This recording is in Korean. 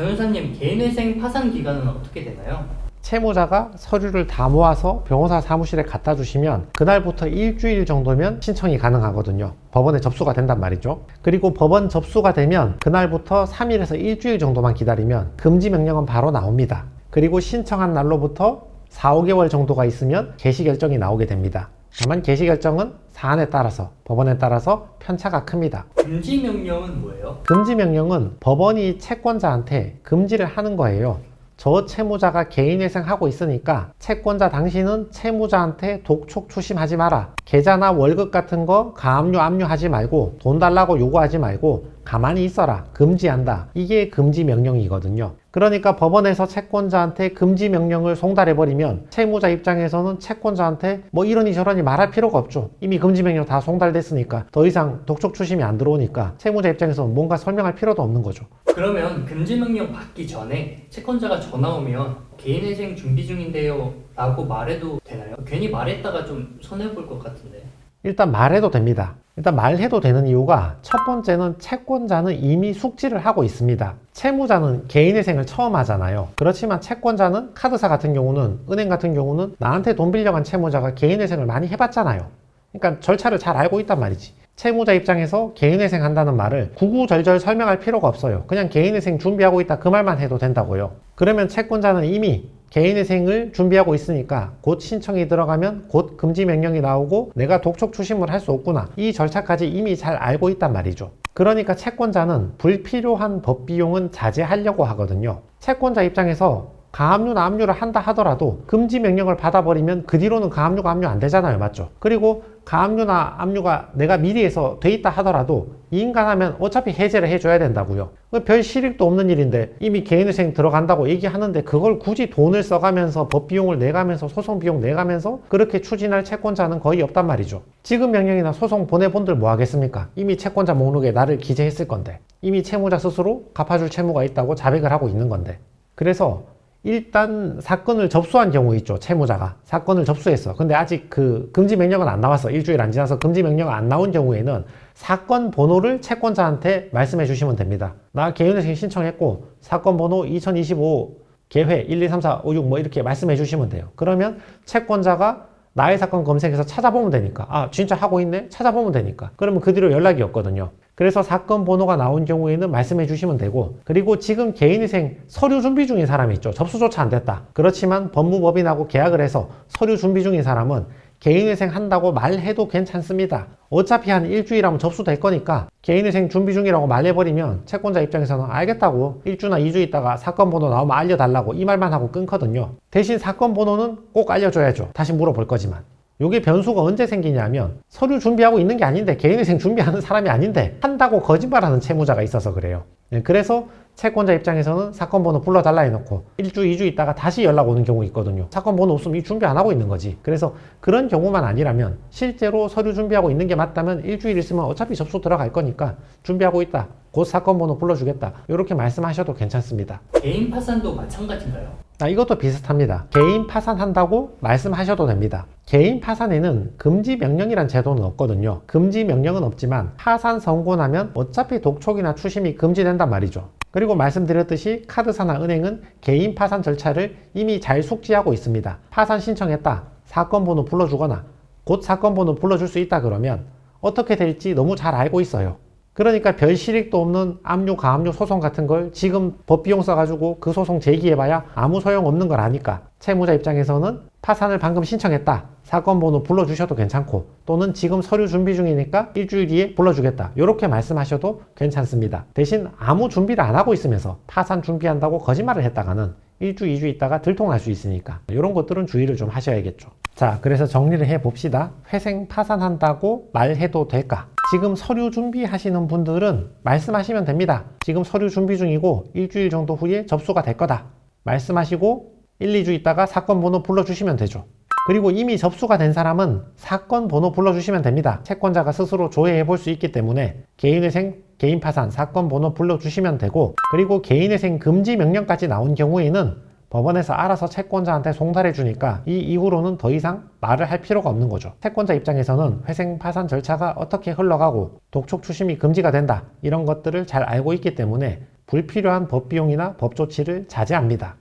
변호사님, 개인회생 파산 기간은 어떻게 되나요? 채무자가 서류를 다 모아서 변호사 사무실에 갖다 주시면 그날부터 일주일 정도면 신청이 가능하거든요. 법원에 접수가 된단 말이죠. 그리고 법원 접수가 되면 그날부터 3일에서 일주일 정도만 기다리면 금지 명령은 바로 나옵니다. 그리고 신청한 날로부터 4, 5개월 정도가 있으면 개시 결정이 나오게 됩니다. 다만 개시 결정은 사안에 따라서, 법원에 따라서 편차가 큽니다. 금지 명령은 뭐예요? 금지 명령은 법원이 채권자한테 금지를 하는 거예요. 저 채무자가 개인회생하고 있으니까 채권자 당신은 채무자한테 독촉 추심하지 마라. 계좌나 월급 같은 거 가압류 압류하지 말고 돈 달라고 요구하지 말고 가만히 있어라. 금지한다. 이게 금지 명령이거든요. 그러니까 법원에서 채권자한테 금지 명령을 송달해버리면 채무자 입장에서는 채권자한테 뭐 이러니 저러니 말할 필요가 없죠. 이미 금지 명령 다 송달됐으니까 더 이상 독촉 추심이 안 들어오니까 채무자 입장에서는 뭔가 설명할 필요도 없는 거죠. 그러면 금지 명령 받기 전에 채권자가 전화 오면 개인회생 준비 중인데요 라고 말해도 되나요? 괜히 말했다가 좀 손해볼 것 같은데. 일단 말해도 됩니다. 일단 말해도 되는 이유가 첫 번째는 채권자는 이미 숙지를 하고 있습니다. 채무자는 개인회생을 처음 하잖아요. 그렇지만 채권자는 카드사 같은 경우는, 은행 같은 경우는 나한테 돈 빌려간 채무자가 개인회생을 많이 해봤잖아요. 그러니까 절차를 잘 알고 있단 말이지. 채무자 입장에서 개인회생 한다는 말을 구구절절 설명할 필요가 없어요. 그냥 개인회생 준비하고 있다 그 말만 해도 된다고요. 그러면 채권자는 이미 개인회생을 준비하고 있으니까 곧 신청이 들어가면 곧 금지 명령이 나오고 내가 독촉 추심을 할 수 없구나. 이 절차까지 이미 잘 알고 있단 말이죠. 그러니까 채권자는 불필요한 법비용은 자제하려고 하거든요. 채권자 입장에서 가압류나 압류를 한다 하더라도 금지 명령을 받아버리면 그 뒤로는 가압류가 압류 안 되잖아요. 맞죠? 그리고 가압류나 압류가 내가 미리 해서 돼 있다 하더라도 인간하면 어차피 해제를 해줘야 된다고요. 별 실익도 없는 일인데 이미 개인회생 들어간다고 얘기하는데 그걸 굳이 돈을 써가면서 법비용을 내가면서 소송 비용 내가면서 그렇게 추진할 채권자는 거의 없단 말이죠. 지급 명령이나 소송 보내본들 뭐 하겠습니까? 이미 채권자 목록에 나를 기재했을 건데, 이미 채무자 스스로 갚아줄 채무가 있다고 자백을 하고 있는 건데. 그래서 일단 사건을 접수한 경우 있죠. 채무자가 사건을 접수했어. 근데 아직 그 금지 명령은 안 나왔어. 일주일 안 지나서 금지 명령 안 나온 경우에는 사건 번호를 채권자한테 말씀해 주시면 됩니다. 나 개인회생 신청했고 사건 번호 2025 개회 1, 2, 3, 4, 5, 6 뭐 이렇게 말씀해 주시면 돼요. 그러면 채권자가 나의 사건 검색해서 찾아보면 되니까, 아 진짜 하고 있네? 찾아보면 되니까. 그러면 그 뒤로 연락이 없거든요. 그래서 사건 번호가 나온 경우에는 말씀해 주시면 되고, 그리고 지금 개인회생 서류 준비 중인 사람이 있죠. 접수조차 안 됐다. 그렇지만 법무법인하고 계약을 해서 서류 준비 중인 사람은 개인회생 한다고 말해도 괜찮습니다. 어차피 한 일주일 하면 접수될 거니까 개인회생 준비 중이라고 말해버리면 채권자 입장에서는 알겠다고 1주나 2주 있다가 사건 번호 나오면 알려달라고 이 말만 하고 끊거든요. 대신 사건 번호는 꼭 알려줘야죠. 다시 물어볼 거지만. 요게 변수가 언제 생기냐면 서류 준비하고 있는 게 아닌데, 개인회생 준비하는 사람이 아닌데 한다고 거짓말하는 채무자가 있어서 그래요. 그래서 채권자 입장에서는 사건 번호 불러달라 해놓고 1주, 2주 있다가 다시 연락 오는 경우 있거든요. 사건 번호 없으면 이 준비 안 하고 있는 거지. 그래서 그런 경우만 아니라면, 실제로 서류 준비하고 있는 게 맞다면 일주일 있으면 어차피 접수 들어갈 거니까 준비하고 있다, 곧 사건 번호 불러주겠다, 이렇게 말씀하셔도 괜찮습니다. 개인 파산도 마찬가지인가요? 이것도 비슷합니다. 개인 파산한다고 말씀하셔도 됩니다. 개인 파산에는 금지 명령이란 제도는 없거든요. 금지 명령은 없지만 파산 선고 나면 어차피 독촉이나 추심이 금지된단 말이죠. 그리고 말씀드렸듯이 카드사나 은행은 개인 파산 절차를 이미 잘 숙지하고 있습니다. 파산 신청했다, 사건 번호 불러주거나 곧 사건 번호 불러줄 수 있다 그러면 어떻게 될지 너무 잘 알고 있어요. 그러니까 별 실익도 없는 압류, 가압류 소송 같은 걸 지금 법비용 써가지고 그 소송 제기해봐야 아무 소용없는 걸 아니까 채무자 입장에서는 파산을 방금 신청했다, 사건 번호 불러주셔도 괜찮고, 또는 지금 서류 준비 중이니까 일주일 뒤에 불러주겠다, 이렇게 말씀하셔도 괜찮습니다. 대신 아무 준비를 안 하고 있으면서 파산 준비한다고 거짓말을 했다가는 1주, 2주 있다가 들통날 수 있으니까 이런 것들은 주의를 좀 하셔야겠죠. 자, 그래서 정리를 해봅시다. 회생 파산한다고 말해도 될까? 지금 서류 준비하시는 분들은 말씀하시면 됩니다. 지금 서류 준비 중이고 일주일 정도 후에 접수가 될 거다 말씀하시고 1, 2주 있다가 사건 번호 불러주시면 되죠. 그리고 이미 접수가 된 사람은 사건 번호 불러주시면 됩니다. 채권자가 스스로 조회해 볼 수 있기 때문에 개인회생, 개인파산, 사건 번호 불러주시면 되고, 그리고 개인회생 금지 명령까지 나온 경우에는 법원에서 알아서 채권자한테 송달해 주니까 이 이후로는 더 이상 말을 할 필요가 없는 거죠. 채권자 입장에서는 회생 파산 절차가 어떻게 흘러가고 독촉 추심이 금지가 된다, 이런 것들을 잘 알고 있기 때문에 불필요한 법 비용이나 법 조치를 자제합니다.